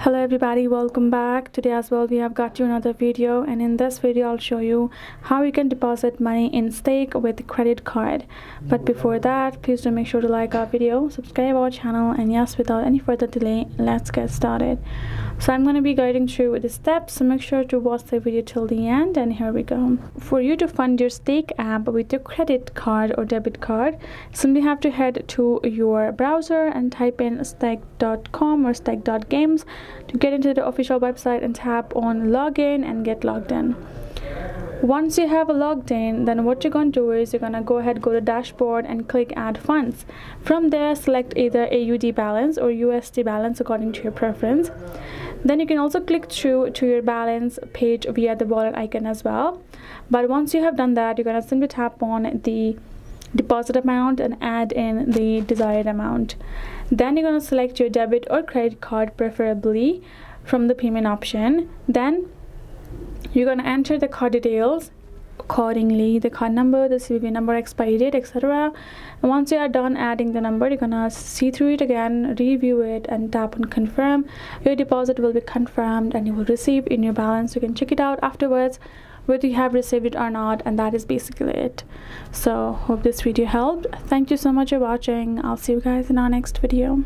Hello everybody, welcome back. Today as well we have got you another video, and in this video I'll show you how you can deposit money in stake with credit card. But before that, please do make sure to like our video, subscribe our channel, and yes, without any further delay, let's get started. So I'm going to be guiding through the steps, so make sure to watch the video till the end, and here we go. For you to fund your stake app with your credit card or debit card, simply have to head to your browser and type in stake.com or stake.games to get into the official website and tap on login and get logged in. Once you have logged in, then what you're going to do is you're going to go to dashboard and click add funds. From there, select either AUD balance or USD balance according to your preference. Then you can also click through to your balance page via the wallet icon as well. But once you have done that, you're going to simply tap on the deposit amount and add in the desired amount. Then you're going to select your debit or credit card, preferably from the payment option. Then you're going to enter the card details accordingly, the card number, the CVV number, expiry date, etc. And once you are done adding the number, you're gonna see through it again, review it, and tap on confirm. Your deposit will be confirmed and you will receive in your balance. You can check it out afterwards whether you have received it or not, and that is basically it. So hope this video helped. Thank you so much for watching. I'll see you guys in our next video.